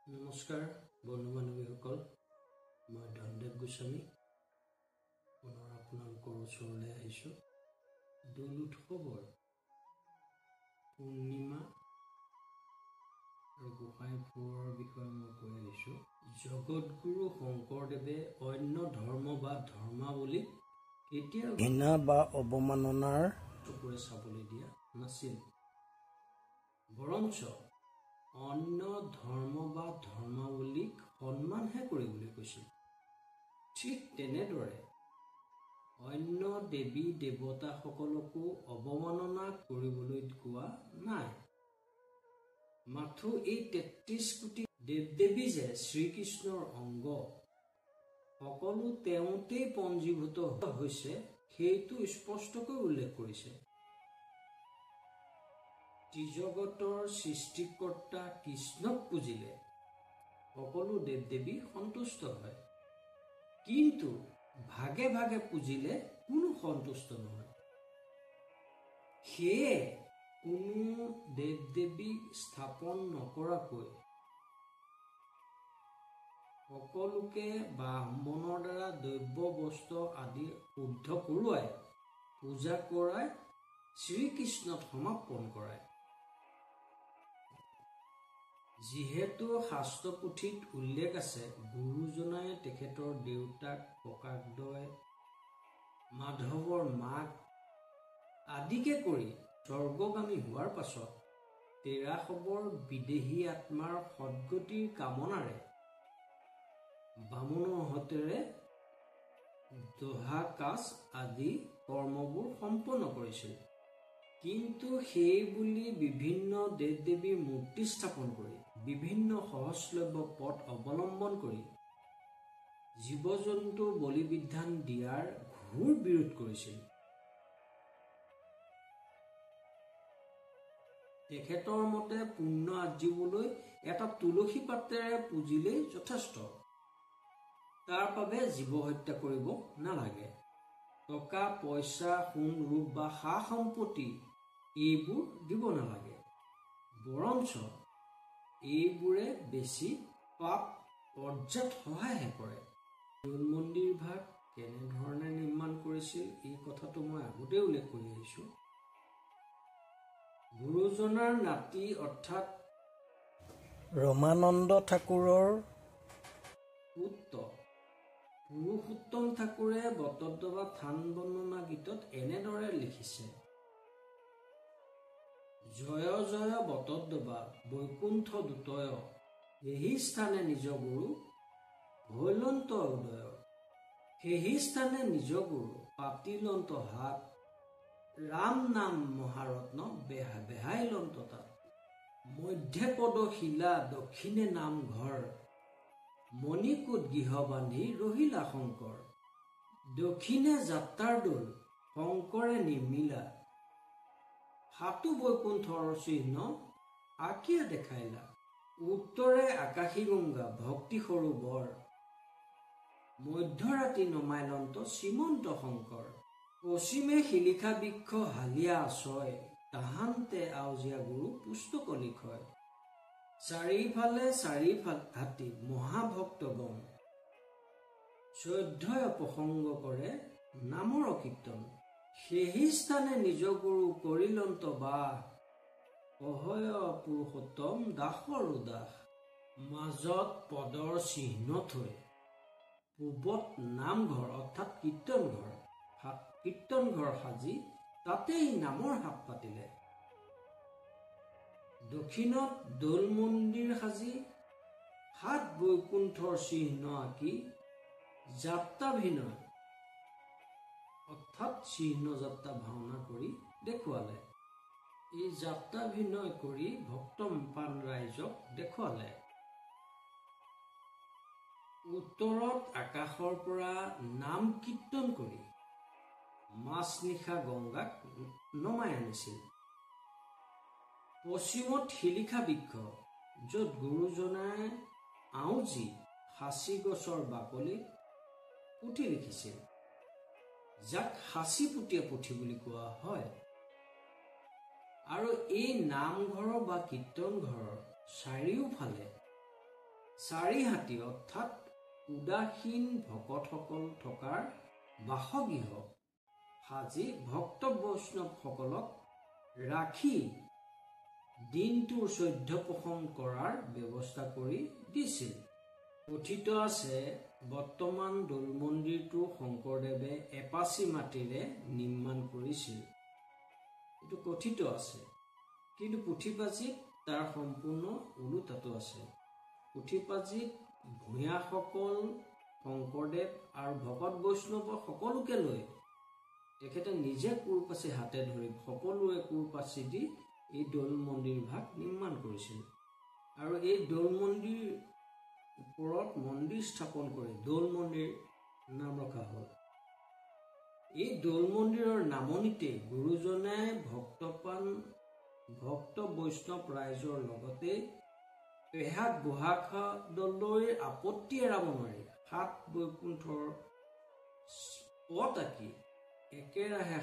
নমস্কাৰ বন্ধু বান্ধৱীসকল, মই ধনদেৱ গোস্বামী পুনৰ আপোনালোকৰ ওচৰলৈ আহিছোঁ। দৌল উৎসৱৰ পূৰ্ণিমা আৰু গোসাঁই ফুৰোৱাৰ বিষয়ে মই কৈ আহিছোঁ। জগতগুৰু শংকৰদেৱে অন্য ধৰ্ম বা ধৰ্মাৱলীক কেতিয়াও ঘৃণা বা অৱমাননাৰ চকুৰে চাবলৈ দিয়া নাছিল, বৰঞ্চ অন্য ধৰ্ম বা ধৰ্মাৱলীক সন্মানহে কৰিবলৈ কৈছিল। ঠিক তেনেদৰে অন্য দেৱী দেৱতাসকলকো অৱমাননা কৰিবলৈ কোৱা নাই। মাথো এই ৩৩ কোটি দেৱ দেৱী যে শ্ৰীকৃষ্ণৰ অংগ, সকলো তেওঁতেই পঞ্জীভূত হৈছে সেইটো স্পষ্টকৈ উল্লেখ কৰিছে। ত্ৰিজগতৰ সৃষ্টিকৰ্তা কৃষ্ণক পুজিলে সকলো দেৱ দেৱী সন্তুষ্ট হয়, কিন্তু ভাগে ভাগে পুজিলে কোনো সন্তুষ্ট নহয়। সেয়ে কোনো দেৱ দেৱী স্থাপন নকৰাকৈ সকলোকে ব্ৰাহ্মণৰ দ্বাৰা দ্ৰব্য বস্ত্ৰ আদি শুদ্ধ কৰোৱাই পূজা কৰাই শ্ৰীকৃষ্ণত সমাপন কৰায়। যিহেতু শাস্ত্ৰ পুথিত উল্লেখ আছে, গুৰুজনাই তেখেতৰ দেউতাক ককাকদ্বয়, মাধৱৰ মাক আদিকে কৰি স্বৰ্গগামী হোৱাৰ পাছত ১৩০০ৰ বিদেহী আত্মাৰ সদ্গতিৰ কামনাৰে বামুণৰ হাতেৰে দহা কাজ আদি কৰ্মবোৰ সম্পন্ন কৰিছিল। কিন্তু সেই বুলি বিভিন্ন দেৱ দেৱীৰ মূৰ্তি স্থাপন কৰি বিভিন্ন সহজলভ্য পথ অৱলম্বন কৰি জীৱ জন্তু বলিবিধান দিয়াৰ ঘোৰ বিৰোধ কৰিছিল। তেখেতৰ মতে পুণ্য আৰ্জিবলৈ এটা তুলসী পাতেৰে পুজিলেই যথেষ্ট। তাৰ বাবে জীৱ হত্যা কৰিব নালাগে। টকা পইচা, সোণ ৰূপ বা সা সম্পত্তি এইবোৰ দিব নালাগে, বৰঞ্চ এইবোৰে বেছি পাপ অৰ্জাত সহায়হে কৰে। দৌল মন্দিৰ ভাগ কেনেধৰণে নিৰ্মাণ কৰিছিল এই কথাটো মই আগতেই উল্লেখ কৰি আহিছোঁ। গুৰুজনাৰ নাতি অৰ্থাৎ ৰমানন্দ ঠাকুৰৰ পুত্ৰ পুৰুষোত্তম ঠাকুৰে বটদ্ৰৱা থান বৰ্ণনা গীতত এনেদৰে লিখিছে: জয় জয় বটদ্ৰৱা বৈকুণ্ঠ দুতয়, সেই স্থানে নিজ গুৰু হৈলন্ত উদয়। সেই স্থানে নিজ গুৰু পাতিলন্ত হাত, ৰাম নাম মহাৰত্ন বেহাইলন্ত তাত। মধ্যে পদ শিলা দক্ষিণে নামঘৰ, মণিকূট গৃহ বান্ধি ৰহিলা শংকৰ। দক্ষিণে যাত্ৰাৰ দোল শংকৰে নিৰ্মিলা, হাতু বৈকুণ্ঠৰ চিহ্ন আকিয়া দেখাইলা। উত্তৰে আকাশী গংগা ভক্তি সৰোবৰ, মধ্যৰাতি নমাইলন্ত শ্ৰীমন্ত শংকৰ। পশ্চিমে শিলিখা বৃক্ষ হালিয়া আশ্ৰয়, তাহান্তে আউজীয়া গুৰু পুস্তক লিখয়। চাৰিফালে হাতী মহাভক্তগণ, শ্ৰদ্ধয় প্ৰসংগ কৰে নামৰ কীৰ্তন। সেই স্থানে নিজ গুৰু কৰিলন্ত বাস, অহয় পুৰুষোত্তম দাসৰ উদাস। মাজত পদৰ চিহ্ন থৈ পূবত নামঘৰ অৰ্থাৎ কীৰ্তনঘৰ সাজি তাতেই নামৰ হাট পাতিলে। দক্ষিণত দৌল মন্দিৰ সাজি সাত বৈকুণ্ঠৰ চিহ্ন আঁকি যাত্ৰাভিনয় অৰ্থাৎ চিহ্ন যাত্ৰা ভাওনা কৰি দেখুৱালে। এই যাত্ৰাভিনয় কৰি ভক্তপান ৰাইজক দেখুৱালে। উত্তৰত আকাশৰ পৰা নাম কীৰ্তন কৰি মাজনিশা গংগাক নমাই আনিছিল। পশ্চিমত শিলিখা বৃক্ষ, য'ত গুৰুজনাই আউজি সাঁচি গছৰ বাকলিত পুথি লিখিছিল, যাক সাঁচিপুতীয়া পুথি বুলি কোৱা হয়। আৰু এই নামঘৰৰ বা কীৰ্তন ঘৰৰ চাৰিওফালে চাৰিহাতী অৰ্থাৎ উদাসীন ভকতসকল থকাৰ বাসগৃহ সাজি ভক্ত বৈষ্ণৱসকলক ৰাখি দিনটোৰ শ্ৰদ্ধা পোষণ কৰাৰ ব্যৱস্থা কৰি দিছিল। কথিত আছে বৰ্তমান দৌল মন্দিৰটো শংকৰদেৱে এপাচি মাটিৰে নিৰ্মাণ কৰিছিল। এইটো কথিত আছে, কিন্তু পুথিপাঁজিত তাৰ সম্পূৰ্ণ ওলোটাটো আছে। পুথিপাঁজিত ভূঞাসকল শংকৰদেৱ আৰু ভকত বৈষ্ণৱ সকলোকে লৈ তেখেতে নিজে কোৰপাচি হাতে ধৰি সকলোৱে কোৰপাচি দি এই দৌল মন্দিৰ ভাগ নিৰ্মাণ কৰিছিল। আৰু এই দৌল মন্দিৰ ওপৰত মন্দিৰ স্থাপন কৰি দৌল মন্দিৰ নাম ৰখা হ'ল। এই দৌল মন্দিৰৰ নামনিতে গুৰুজনে ভক্ত বৈষ্ণৱ ৰাইজৰ লগতে পেহাক গুহাদলৈ আপত্তি এৰাব নোৱাৰি 7 বৈকুণ্ঠৰ পথ আঁকি একেৰাহে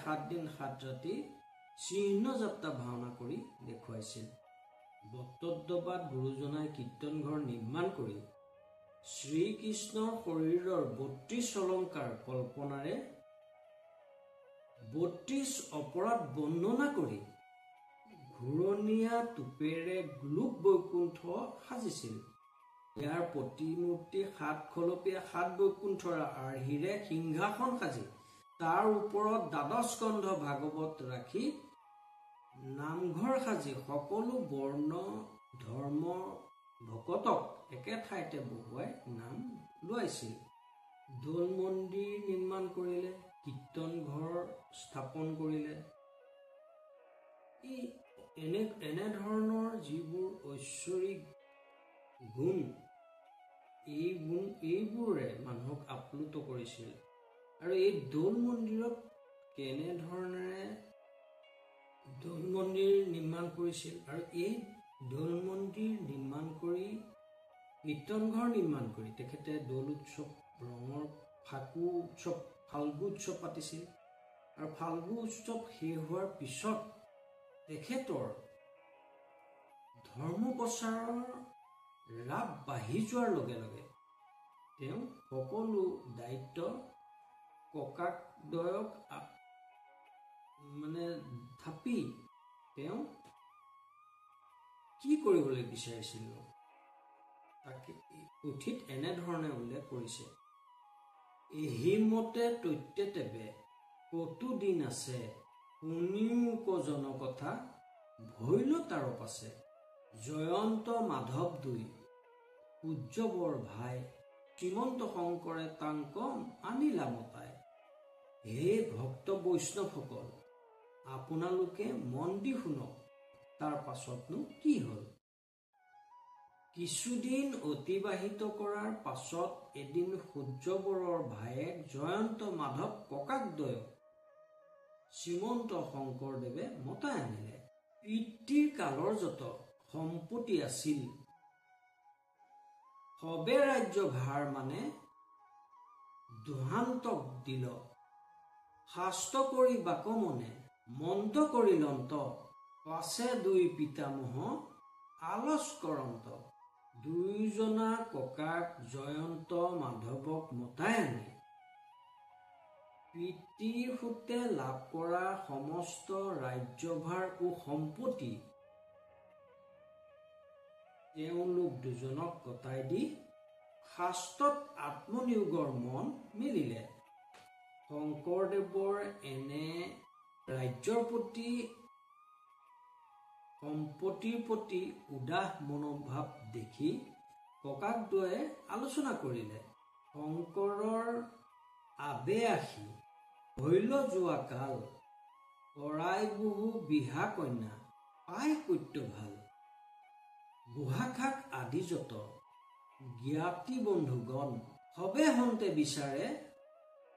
7 দিন 7 ৰাতি চিহ্ন যাত্ৰা ভাওনা কৰি দেখুৱাইছিল। বটদ্ৰৱাত গুৰুজনাই কীৰ্তন ঘৰ নিৰ্মাণ কৰি শ্ৰীকৃষ্ণৰ শৰীৰৰ 32 অলংকাৰ কল্পনাৰে 32 অপৰাধ বৰ্ণনা কৰি ঘূৰণীয়া টোপেৰে গোলোক বৈকুণ্ঠ সাজিছিল। ইয়াৰ প্ৰতিমূৰ্তি 7 খলপীয়া 7 বৈকুণ্ঠৰ আৰ্হিৰে সিংহাসন সাজি তাৰ ওপৰত দ্বাদশ স্কন্ধ ভাগৱত ৰাখি নামঘৰ সাজি সকলো বৰ্ণ ধৰ্ম ভকতক একে ঠাইতে বহুৱাই নাম লোৱাইছিল। দৌল মন্দিৰ নিৰ্মাণ কৰিলে, কীৰ্তন ঘৰ স্থাপন কৰিলে। এনেধৰণৰ যিবোৰ ঐশ্বৰিক গুণ এইবোৰে মানুহক আপ্লুত কৰিছিল। আৰু এই দৌল মন্দিৰত কেনেধৰণেৰে দৌল মন্দিৰ নিৰ্মাণ কৰিছিল আৰু এই দৌল মন্দিৰ নিৰ্মাণ কৰি কীৰ্তন ঘৰ নিৰ্মাণ কৰি তেখেতে দৌল উৎসৱ ৰঙৰ ফাকু উৎসৱ ফাল্গু উৎসৱ পাতিছিল। আৰু ফাল্গু উৎসৱ শেষ হোৱাৰ পিছত তেখেতৰ ধৰ্ম প্ৰচাৰৰ ৰাপ বাঢ়ি যোৱাৰ লগে লগে তেওঁ সকলো দায়িত্ব ককাকদ্বয়ক থাপি তেওঁ কি কৰিবলৈ বিচাৰিছিল তাকে পুথিত এনেধৰণে উল্লেখ কৰিছে। এহিমতে তৈত্যতেবে কতো দিন আছে শুনিও জনকথা ভৈল তাৰ পাছে জয়ন্ত মাধৱ দুই সূৰ্যবৰ ভাই শ্ৰীমন্ত শংকৰে তাংক আনিলা মতাই। হে ভক্ত বৈষ্ণৱসকল, আপোনালোকে মন দি শুনক, তাৰ পাছতনো কি হ'ল। কিছুদিন অতিবাহিত কৰাৰ পাছত এদিন সূৰ্যবৰৰ ভায়েক জয়ন্ত মাধৱ ককাকদ্বয়ক শ্ৰীমন্ত শংকৰদেৱে মতাই আনিলে। পিতৃৰ কালৰ যত সম্পত্তি আছিল সবে ৰাজ্য ভাৰ দুহান্তক দিল। শাস্ত্ৰ কৰি বাকমনে মন্ত কৰিলন্ত পাছে দুই পিতামহ আলস কৰন্ত। দুয়োজনা ককাক জয়ন্ত মাধৱক মতাই আনি পিতৃৰ সূতে লাভ কৰা সমস্ত ৰাজ্যভাৰ ও সম্পত্তি তেওঁলোক দুজনক গতাই দি শাস্ত্ৰত আত্মনিয়োগৰ মন মিলিলে। শংকৰদেৱৰ এনে ৰাজ্যৰ প্ৰতি সম্পত্তিৰ প্ৰতি উদাস মনোভাৱ দেখি ককাকদ্বয়ে আলোচনা কৰিলে। শংকৰৰ আবে আশী হৈল যোৱা কাল কৰাই বহু বিহা কন্যা পাই কৈত্য ভাল। বুঢ়াখাক আদি যত জ্ঞাতি বন্ধুগণ সবে হন্তে বিচাৰে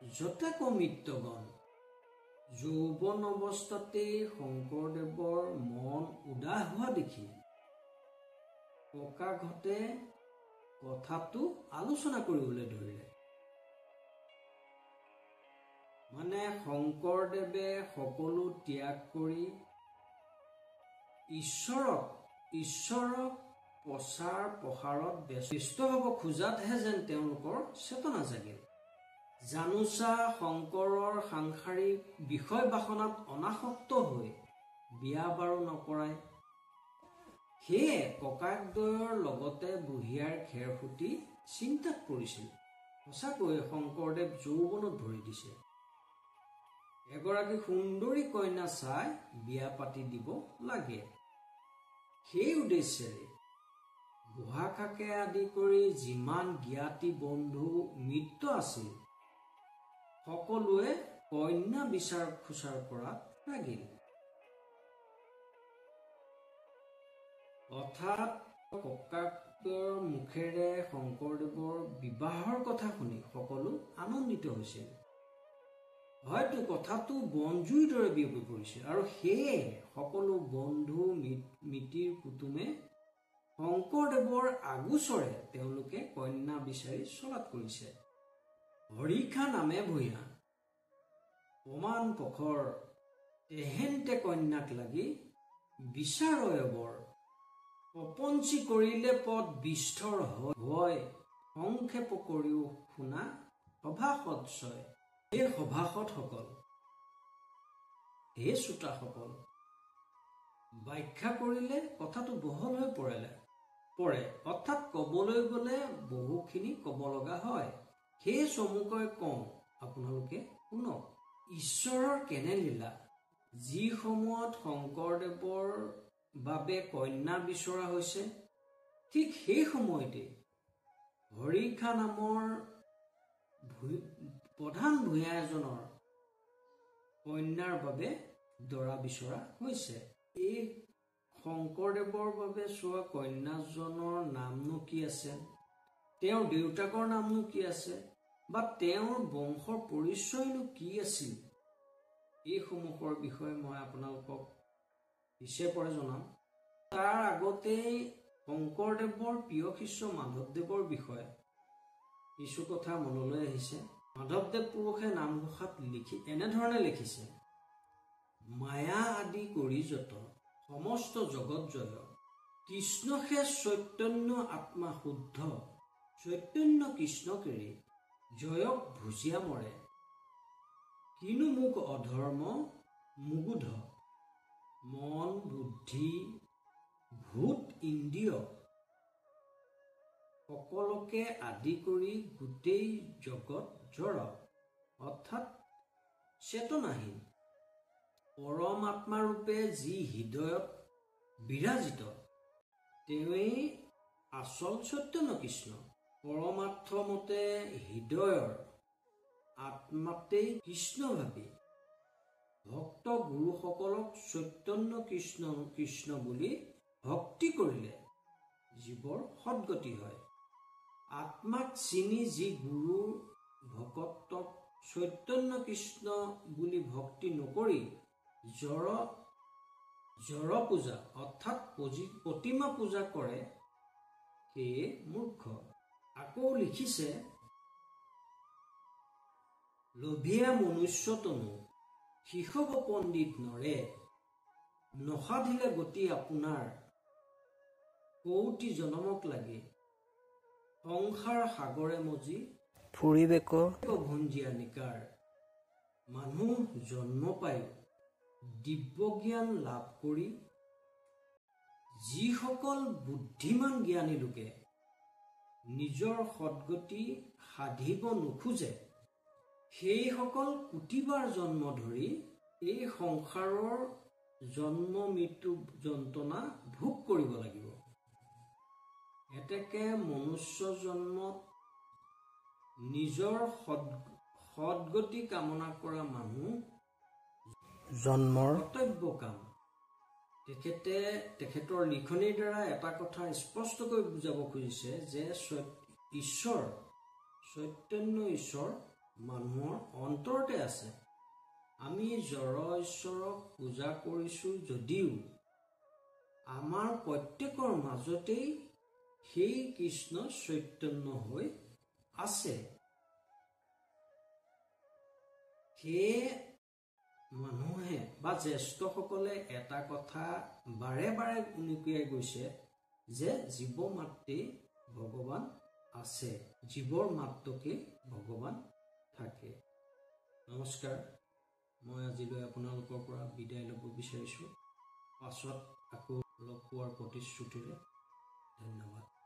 যতে কমিত্ৰগণ। যৌৱন অৱস্থাতেই শংকৰদেৱৰ মন উদাস হোৱা দেখি ককাকহঁতে কথাটো আলোচনা কৰিবলৈ ধৰিলে। শংকৰদেৱে সকলো ত্যাগ কৰি ঈশ্বৰক প্ৰচাৰ প্ৰসাৰত ব্যস্ত হ'ব খোজাতহে যেন তেওঁলোকৰ চেতনা জাগিল। জানোচা শংকৰৰ সাংসাৰিক বিষয় বাসনাত অনাসক্ত হৈ বিয়া বাৰু নকৰায়। সেয়ে ককায়েকদ্বয়ৰ লগতে বুঢ়িয়াৰ খেৰসুঁতি চিন্তাত পৰিছিল। সঁচাকৈ শংকৰদেৱ যৌৱনত ভৰি দিছে। এগৰাকী সুন্দৰী কন্যা চাই বিয়া পাতি দিব লাগে। সেই উদ্দেশ্যেৰে বুঢ়াকাকে আদি কৰি যিমান জ্ঞাতি বন্ধু মিত্ৰ আছিল সকলোৱে কন্যা বিচাৰ খোচাৰ কৰাত লাগিল। অৰ্থাৎ ককাকৰ মুখেৰে শংকৰদেৱৰ বিবাহৰ কথা শুনি সকলো আনন্দিত হৈছিল। হয়তো কথাটো বনজুইৰ দৰে বিয়পি পৰিছিল আৰু সেয়ে সকলো বন্ধু মিতিৰ কুটুমে শংকৰদেৱৰ আগোচৰে তেওঁলোকে কন্যা বিচাৰি চলাত কৰিছে। হৰিখা নামে ভূঞা প্ৰমাণ পখৰ তেহেন্তে কন্যাক লাগি বিচাৰয় বৰ। প্ৰপঞ্চি কৰিলে পদ বিস্থৰ হয় সংক্ষেপ কৰিও শুনা সভাসদশয়। এই সভাসদসকল, হে শ্ৰোতাসকল, ব্যাখ্যা কৰিলে কথাটো বহল হৈ পৰে। অৰ্থাৎ কবলৈ গলে বহুখিনি কব লগা হয়। সেই চমুকৈ কওঁ, আপোনালোকে শুনক। ঈশ্বৰৰ কেনে লীলা, যি সময়ত শংকৰদেৱৰ বাবে কন্যা বিচৰা হৈছে, ঠিক সেই সময়তে হৰিখা নামৰ প্ৰধান ভূঞা এজনৰ কন্যাৰ বাবে দৰা বিচৰা হৈছে। এই শংকৰদেৱৰ বাবে চোৱা কন্যাজনৰ নামনো কি আছে, তেওঁৰ দেউতাকৰ নামনো কি আছে, বা তেওঁৰ বংশৰ পৰিচয়নো কি আছিল, এইসমূহৰ বিষয়ে মই আপোনালোকক পিছে পৰে জনাম। তাৰ আগতেই শংকৰদেৱৰ প্ৰিয় শিষ্য মাধৱদেৱৰ বিষয়ে কিছু কথা মনলৈ আহিছে। মাধৱদেৱ পুৰুষে নামঘোষাত এনেধৰণে লিখিছে: মায়া আদি কৰি যত সমস্ত জগত জয়, কৃষ্ণহে চৈতন্য আত্মা শুদ্ধ, চৈতন্য কৃষ্ণকেৰি জয়ক ভুজিয়া মৰে, কিনো মোক অধৰ্ম মুগুধ, মন বুদ্ধি ভূত ইন্দ্ৰিয় সকলোকে আদি কৰি গোটেই জগত জড়। অৰ্থাৎ চেতনাহীন পৰমাত্মাৰূপে যি হৃদয়ত বিৰাজিত, তেওঁৱেই আচল চৈতন্য কৃষ্ণ। পৰমাৰ্থ মতে হৃদয়ৰ আত্মাতেই কৃষ্ণ ভাবি ভক্ত গুৰুসকলক চৈতন্য কৃষ্ণ বুলি ভক্তি কৰিলে জীৱৰ সদ্গতি হয়। আত্মাক চিনি যি গুৰু ভকতক চৈতন্য কৃষ্ণ বুলি ভক্তি নকৰি জড় পূজা অৰ্থাৎ প্ৰতিমা পূজা কৰে, সেয়ে মূৰ্খ। আকৌ লিখিছে: লোভিয়া মনুষ্য তনু শিশৱ পণ্ডিত নৰে, নসাধিলে গতি আপোনাৰ কৌটি জনমক লাগে, সংসাৰ সাগৰে মজি ফুৰিবেক ভঞ্জীয়া নিকাৰ। মানুহ জন্ম পাই দিব্য জ্ঞান লাভ কৰি যিসকল বুদ্ধিমান জ্ঞানী লোকে নিজৰ সদ্গতি সাধিব নোখোজে, সেইসকল কোটিবাৰ জন্ম ধৰি এই সংসাৰৰ জন্ম মৃত্যু যন্ত্ৰণা ভোগ কৰিব লাগিব। এতেকে মনুষ্য জন্মত নিজৰ সদ্গতি কামনা কৰা মানুহ জন্মৰ কৰ্তব্য কাম। তেখেতৰ লিখনিৰ দ্বাৰা এটা কথা স্পষ্টকৈ বুজাব খুজিছে যে চৈতন্য ঈশ্বৰ মানুহৰ অন্তৰতে আছে। আমি জড় ঈশ্বৰক পূজা কৰিছোঁ যদিও আমাৰ প্ৰত্যেকৰ মাজতেই সেই কৃষ্ণ চৈতন্য হৈ আছে। সেয়ে মানুহে বা জ্যেষ্ঠসকলে এটা কথা বাৰে বাৰে উনুকিয়াই গৈছে যে জীৱ মাত্ৰেই ভগৱান আছে, জীৱৰ মাত্ৰকে ভগৱান থাকে। নমস্কাৰ। মই আজিলৈ আপোনালোকৰ পৰা বিদায় ল'ব বিচাৰিছোঁ। পাছত আকৌ লগ পোৱাৰ প্ৰতিশ্ৰুতিৰে। ধন্যবাদ।